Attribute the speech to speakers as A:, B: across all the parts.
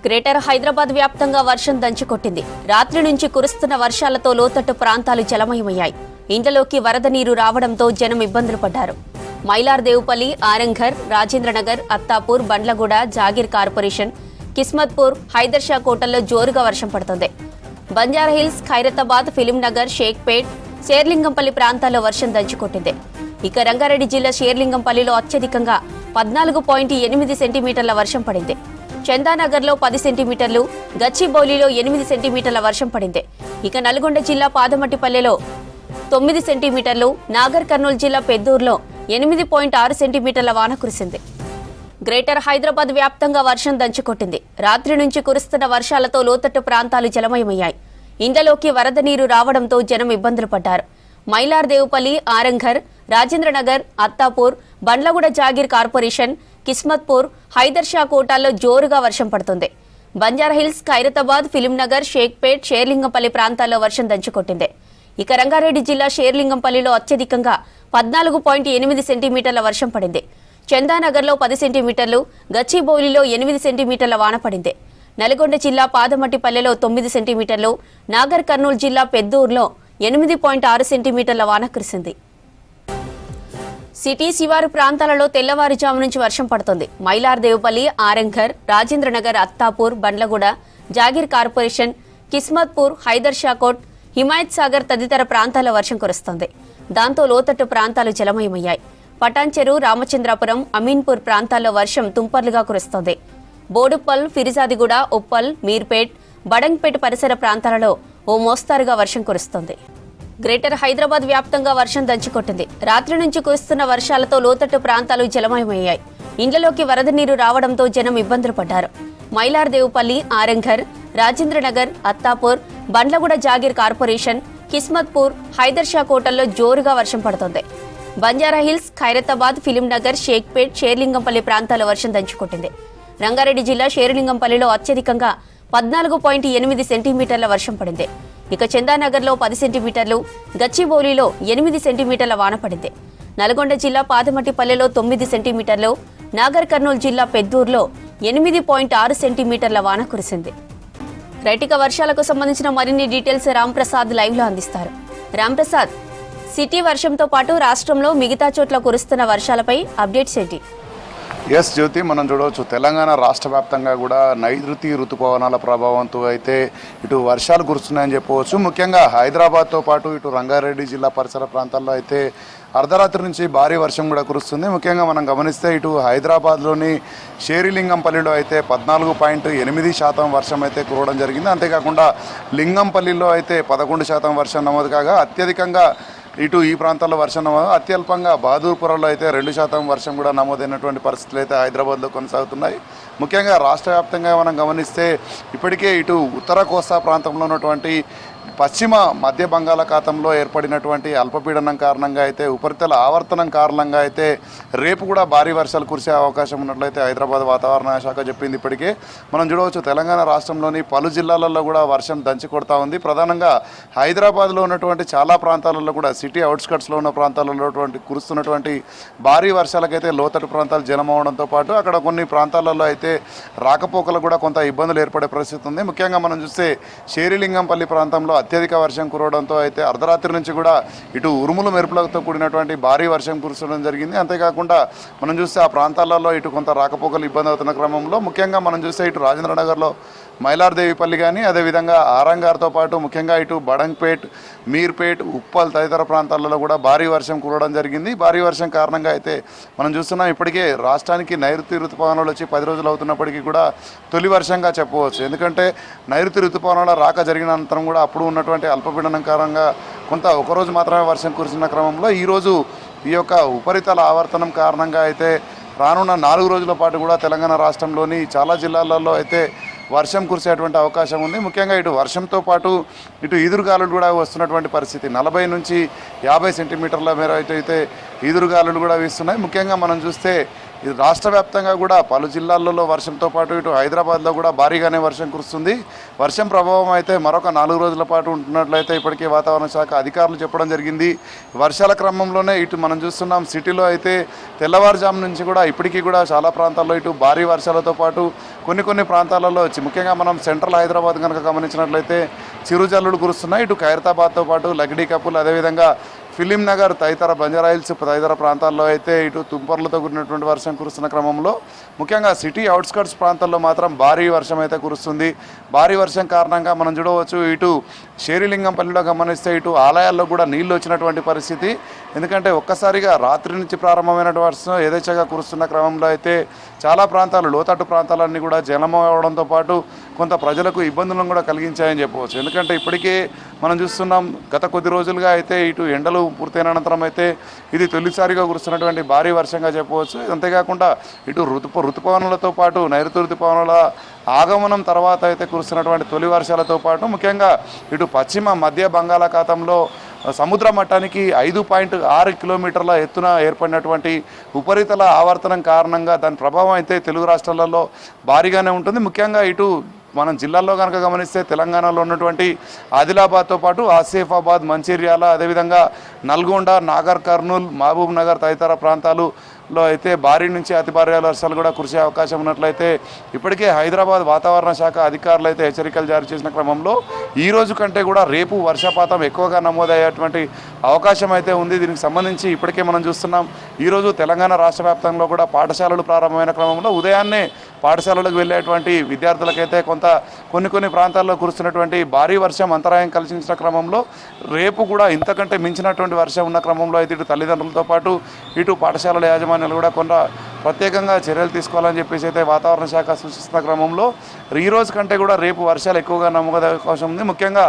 A: Greater Hyderabad వ్యాప్తంగా వర్షం దంచుకొట్టింది. రాత్రి నుంచి కురుస్తున్న వర్షాలతో లోతట్టు ప్రాంతాలు జలమయమయ్యాయి. ఇండ్లలోకి వరద నీరు రావడంతో జనం ఇబ్బందులు పడ్డారు. మైలార్దేవుపల్లి, ఆరంఘర్, రాజేంద్రనగర్, అత్తాపూర్, బండ్లగూడ, జాగీర్ కార్పొరేషన్, కిస్మత్పూర్, హైదర్షా కోటల్లో జోరుగా వర్షం పడుతోంది. బంజారాహిల్స్, ఖైరతాబాద్, ఫిలింనగర్, షేక్పేట్, షేర్లింగంపల్లి ప్రాంతాల్లో వర్షం దంచుకొట్టింది. ఇక రంగారెడ్డి జిల్లా షేర్లింగంపల్లిలో అత్యధికంగా 14.8 సెంటీమీటర్ల వర్షం పడింది. చందానగర్లో 10 సెంటీమీటర్లు, గచ్చిబౌలిలో 8 సెంటీమీటర్ల వర్షం పడింది. ఇక నల్గొండ జిల్లా పాదమట్టిపల్లెలో 9 సెంటీమీటర్లు, నాగర్ కర్నూలు జిల్లా పెద్దూరులో 8.6 సెంటీమీటర్ల వాన కురిసింది. గ్రేటర్ హైదరాబాద్ వ్యాప్తంగా వర్షం దంచుకొట్టింది. రాత్రి నుంచి కురుస్తున్న వర్షాలతో లోతట్టు ప్రాంతాలు జలమయమయ్యాయి. ఇండ్లలోకి వరద నీరు రావడంతో జనం ఇబ్బందులు పడ్డారు. మైలార్దేవుపల్లి, ఆరంఘర్, రాజేంద్రనగర్, అత్తాపూర్, బండ్లగూడ, జాగీర్ కార్పొరేషన్, కిస్మత్పూర్, హైదర్షా కోటాల్లో జోరుగా వర్షం పడుతుంది. బంజారాహిల్స్, ఖైరతాబాద్, ఫిలింనగర్, షేక్పేట్, షేర్లింగంపల్లి ప్రాంతాల్లో వర్షం దంచుకొట్టింది. ఇక రంగారెడ్డి జిల్లా షేర్లింగంపల్లిలో అత్యధికంగా 14.8 సెంటీమీటర్ల వర్షం పడింది. చందానగర్లో 10 సెంటీమీటర్లు, గచ్చిబౌలిలో 8 సెంటీమీటర్ల వాన పడింది. నల్గొండ జిల్లా పాదమట్టిపల్లెలో 9 సెంటీమీటర్లు, నాగర్ కర్నూలు జిల్లా పెద్దూరులో 8.6 సెంటీమీటర్ల వాన కురిసింది. సిటీ శివారు ప్రాంతాలలో తెల్లవారుజాము నుంచి వర్షం పడుతోంది. మైలార్దేవుపల్లి, ఆరంఘర్, రాజేంద్రనగర్, అత్తాపూర్, బండ్లగూడ, జాగీర్ కార్పొరేషన్, కిస్మత్పూర్, హైదర్షాకోట్, హిమాయత్ సాగర్ తదితర ప్రాంతాల్లో వర్షం కురుస్తోంది. దాంతో లోతట్టు ప్రాంతాలు జలమయమయ్యాయి. పటాన్చెరు, రామచంద్రాపురం, అమీన్పూర్ ప్రాంతాల్లో వర్షం తుంపర్లుగా కురుస్తోంది. బోడుప్పల్, ఫిరిజాదిగూడ, ఉప్పల్, మీర్పేట్, బడంగ్పేట్ పరిసర ప్రాంతాలలో ఓ మోస్తారుగా వర్షం కురుస్తోంది. గ్రేటర్ హైదరాబాద్ వ్యాప్తంగా వర్షం దంచుకొట్టింది. రాత్రి నుంచి కురుస్తున్న వర్షాలతో లోతట్టు ప్రాంతాలు జలమయమయ్యాయి. ఇండ్లలోకి వరద నీరు రావడంతో జనం ఇబ్బందులు పడ్డారు. మైలార్దేవుపల్లి, ఆరంఘర్, రాజేంద్రనగర్, అత్తాపూర్, బండ్లగూడ, జాగీర్ కార్పొరేషన్, కిస్మత్పూర్, హైదర్షా కోటల్లో జోరుగా వర్షం పడుతోంది. బంజారాహిల్స్, ఖైరతాబాద్, ఫిలింనగర్, షేక్పేట్, షేర్లింగంపల్లి ప్రాంతాల్లో వర్షం దంచుకొట్టింది. రంగారెడ్డి జిల్లా షేర్లింగంపల్లిలో అత్యధికంగా 14.8 సెంటీమీటర్ల వర్షం పడింది. ఇక చందానగర్లో 10 సెంటీమీటర్లు, గచ్చిబౌలిలో 8 సెంటీమీటర్ల వాన పడింది. నల్గొండ జిల్లా పాదమట్టిపల్లెలో 9 సెంటీమీటర్లు, నాగర్ కర్నూలు జిల్లా పెద్దూరులో 8.6 సెంటీమీటర్ల వాన కురిసింది. రైటిక వర్షాలకు సంబంధించిన మరిన్ని డీటెయిల్స్ రాంప్రసాద్ లైవ్ లో అందిస్తారు. రాంప్రసాద్, సిటీ వర్షంతో పాటు రాష్ట్రంలో మిగతా చోట్ల కురుస్తున్న వర్షాలపై అప్డేట్స్ ఏంటి?
B: ఎస్ జ్యోతి, మనం చూడవచ్చు తెలంగాణ రాష్ట్ర వ్యాప్తంగా కూడా నైరుతి ఋతుపవనాల ప్రభావంతో అయితే ఇటు వర్షాలు కురుస్తున్నాయని చెప్పవచ్చు. ముఖ్యంగా హైదరాబాద్తో పాటు ఇటు రంగారెడ్డి జిల్లా పరిసర ప్రాంతాల్లో అయితే అర్ధరాత్రి నుంచి భారీ వర్షం కూడా కురుస్తుంది. ముఖ్యంగా మనం గమనిస్తే ఇటు హైదరాబాద్లోని షేరిలింగంపల్లిలో అయితే 14.8% వర్షం అయితే కురవడం జరిగింది. అంతేకాకుండా లింగంపల్లిలో అయితే 11% వర్షం నమోదు కాగా అత్యధికంగా ఇటు ఈ ప్రాంతాల్లో వర్షం నమోదు, అత్యల్పంగా బహదూర్పురంలో అయితే 2% వర్షం కూడా నమోదైనటువంటి పరిస్థితులు అయితే హైదరాబాద్లో కొనసాగుతున్నాయి. ముఖ్యంగా రాష్ట్ర వ్యాప్తంగా మనం గమనిస్తే ఇప్పటికే ఇటు ఉత్తర కోస్తా ప్రాంతంలో ఉన్నటువంటి పశ్చిమ మధ్య బంగాళాఖాతంలో ఏర్పడినటువంటి అల్పపీడనం కారణంగా అయితే ఉపరితల ఆవర్తనం కారణంగా అయితే రేపు కూడా భారీ వర్షాలు కురిసే అవకాశం ఉన్నట్లయితే హైదరాబాద్ వాతావరణ శాఖ చెప్పింది. ఇప్పటికే మనం చూడవచ్చు తెలంగాణ రాష్ట్రంలోని పలు జిల్లాలలో కూడా వర్షం దంచి కొడతా ఉంది. ప్రధానంగా హైదరాబాద్లో ఉన్నటువంటి చాలా ప్రాంతాలలో కూడా సిటీ అవుట్స్కట్స్లో ఉన్న ప్రాంతాలలో కురుస్తున్నటువంటి భారీ వర్షాలకైతే లోతట్టు ప్రాంతాలు జలమవడంతో పాటు అక్కడ కొన్ని ప్రాంతాలలో అయితే రాకపోకలు కూడా కొంత ఇబ్బందులు ఏర్పడే పరిస్థితి ఉంది. ముఖ్యంగా మనం చూస్తే షేరిలింగంపల్లి ప్రాంతంలో అత్యధిక వర్షం కురవడంతో అయితే అర్ధరాత్రి నుంచి కూడా ఇటు ఉరుములు మెరుపులతో కూడినటువంటి భారీ వర్షం కురవడం జరిగింది. అంతేకాకుండా మనం చూస్తే ఆ ప్రాంతాలలో ఇటు కొంత రాకపోకలు ఇబ్బంది అవుతున్న క్రమంలో ముఖ్యంగా మనం చూస్తే ఇటు రాజేంద్రనగర్లో మైలార్దేవిపల్లి కానీ అదేవిధంగా ఆరంగార్తో పాటు ముఖ్యంగా ఇటు బడంగ్పేట్, మీర్పేట్, ఉప్పల్ తదితర ప్రాంతాలలో కూడా భారీ వర్షం కురవడం జరిగింది. భారీ వర్షం కారణంగా అయితే మనం చూస్తున్నాం ఇప్పటికే రాష్ట్రానికి నైరుతి ఋతుపవనాలు వచ్చి 10 రోజులు అవుతున్నప్పటికీ కూడా తొలి వర్షంగా చెప్పవచ్చు. ఎందుకంటే నైరుతి ఋతుపవనాల రాక జరిగిన అనంతరం కూడా అప్పుడు ఉన్నటువంటి అల్పపీడనం కారణంగా కొంత ఒకరోజు మాత్రమే వర్షం కురిసిన క్రమంలో ఈరోజు ఈ యొక్క ఉపరితల ఆవర్తనం కారణంగా అయితే రానున్న 4 రోజుల పాటు కూడా తెలంగాణ రాష్ట్రంలోని చాలా జిల్లాలలో అయితే వర్షం కురిసేటువంటి అవకాశం ఉంది. ముఖ్యంగా ఇటు వర్షంతో పాటు ఇటు ఈదురుగాలులు కూడా వస్తున్నటువంటి పరిస్థితి. 40 నుంచి 50 సెంటీమీటర్ల మేర అయితే ఈదురుగాలులు కూడా వీస్తున్నాయి. ముఖ్యంగా మనం చూస్తే ఇది రాష్ట్ర వ్యాప్తంగా కూడా పలు జిల్లాలలో వర్షంతో పాటు ఇటు హైదరాబాద్లో కూడా భారీగానే వర్షం కురుస్తుంది. వర్షం ప్రభావం అయితే మరొక 4 రోజుల పాటు ఉంటున్నట్లయితే ఇప్పటికే వాతావరణ శాఖ అధికారులు చెప్పడం జరిగింది. వర్షాల క్రమంలోనే ఇటు మనం చూస్తున్నాం సిటీలో అయితే తెల్లవారుజాము నుంచి కూడా ఇప్పటికీ కూడా చాలా ప్రాంతాల్లో ఇటు భారీ వర్షాలతో పాటు కొన్ని ప్రాంతాలలో ముఖ్యంగా మనం సెంట్రల్ హైదరాబాద్ కనుక గమనించినట్లయితే చిరుజల్లులు కురుస్తున్నాయి. ఇటు ఖైరతాబాద్తో పాటు లగ్డీ కపుల్ అదేవిధంగా ఫిలిం నగర్ తదితర బంజారాయిల్స్ తదితర ప్రాంతాల్లో అయితే ఇటు తుంపర్లతో కూడినటువంటి వర్షం కురుస్తున్న క్రమంలో ముఖ్యంగా సిటీ అవుట్స్కట్స్ ప్రాంతాల్లో మాత్రం భారీ వర్షం అయితే కురుస్తుంది. భారీ వర్షం కారణంగా మనం చూడవచ్చు ఇటు షేరిలింగంపల్లిలో గమనిస్తే ఇటు ఆలయాల్లో కూడా నీళ్లు వచ్చినటువంటి పరిస్థితి. ఎందుకంటే ఒక్కసారిగా రాత్రి నుంచి ప్రారంభమైన వర్షం యథేచ్ఛగా కురుస్తున్న క్రమంలో అయితే చాలా ప్రాంతాలు లోతట్టు ప్రాంతాలన్నీ కూడా జలమవడంతో పాటు కొంత ప్రజలకు ఇబ్బందులను కూడా కలిగించాయని చెప్పవచ్చు. ఎందుకంటే ఇప్పటికే మనం చూస్తున్నాం గత కొద్ది రోజులుగా అయితే ఇటు ఎండలు పూర్తయిన అనంతరం అయితే ఇది తొలిసారిగా కురుస్తున్నటువంటి భారీ వర్షంగా చెప్పవచ్చు. అంతేకాకుండా ఇటు ఋతుపవనాలతో పాటు నైరుతి ఋతుపవనాల ఆగమనం తర్వాత అయితే కురుస్తున్నటువంటి తొలి వర్షాలతో పాటు ముఖ్యంగా ఇటు పశ్చిమ మధ్య బంగాళాఖాతంలో సముద్ర మట్టానికి 5.6 కిలోమీటర్ల ఎత్తున ఏర్పడినటువంటి ఉపరితల ఆవర్తనం కారణంగా దాని ప్రభావం అయితే తెలుగు రాష్ట్రాలలో భారీగానే ఉంటుంది. ముఖ్యంగా ఇటు మనం జిల్లాల్లో కనుక గమనిస్తే తెలంగాణలో ఉన్నటువంటి ఆదిలాబాద్తో పాటు ఆసిఫాబాద్, మంచిర్యాల, అదేవిధంగా నల్గొండ, నాగర్ కర్నూల్, మహబూబ్ నగర్ తదితర ప్రాంతాలలో అయితే భారీ నుంచి అతి భారీ వర్షాలు కూడా కురిసే అవకాశం ఉన్నట్లయితే ఇప్పటికే హైదరాబాద్ వాతావరణ శాఖ అధికారులు అయితే హెచ్చరికలు జారీ చేసిన క్రమంలో ఈ రోజు కంటే కూడా రేపు వర్షపాతం ఎక్కువగా నమోదయ్యేటువంటి అవకాశం అయితే ఉంది. దీనికి సంబంధించి ఇప్పటికే మనం చూస్తున్నాం ఈరోజు తెలంగాణ రాష్ట్ర వ్యాప్తంలో కూడా పాఠశాలలు ప్రారంభమైన క్రమంలో ఉదయాన్నే పాఠశాలలకు వెళ్ళేటువంటి విద్యార్థులకైతే కొన్ని ప్రాంతాల్లో కురుస్తున్నటువంటి భారీ వర్షం అంతరాయం కలిగించిన క్రమంలో రేపు కూడా ఇంతకంటే మించినటువంటి వర్షం ఉన్న క్రమంలో అయితే ఇటు తల్లిదండ్రులతో పాటు ఇటు పాఠశాలల యాజమాన్యాలు కూడా ప్రత్యేకంగా చర్యలు తీసుకోవాలని చెప్పేసి అయితే వాతావరణ శాఖ సూచిస్తున్న క్రమంలో ఈ రోజు కంటే కూడా రేపు వర్షాలు ఎక్కువగా నమోదయ్యే అవకాశం ఉంది. ముఖ్యంగా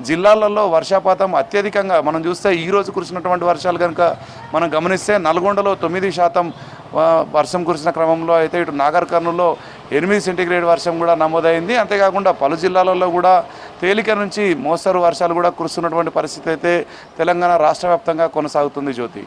B: జిల్లాలలో వర్షపాతం అత్యధికంగా మనం చూస్తే ఈ రోజు కురిసినటువంటి వర్షాలు కనుక మనం గమనిస్తే నల్గొండలో 9% వర్షం కురిసిన క్రమంలో అయితే ఇటు నాగర్ కర్నూల్లో 8 సెంటీగ్రేడ్ వర్షం కూడా నమోదైంది. అంతేకాకుండా పలు జిల్లాలలో కూడా తేలిక నుంచి మోస్తరు వర్షాలు కూడా కురుస్తున్నటువంటి పరిస్థితి అయితే తెలంగాణ రాష్ట్ర వ్యాప్తంగా కొనసాగుతుంది. జ్యోతి.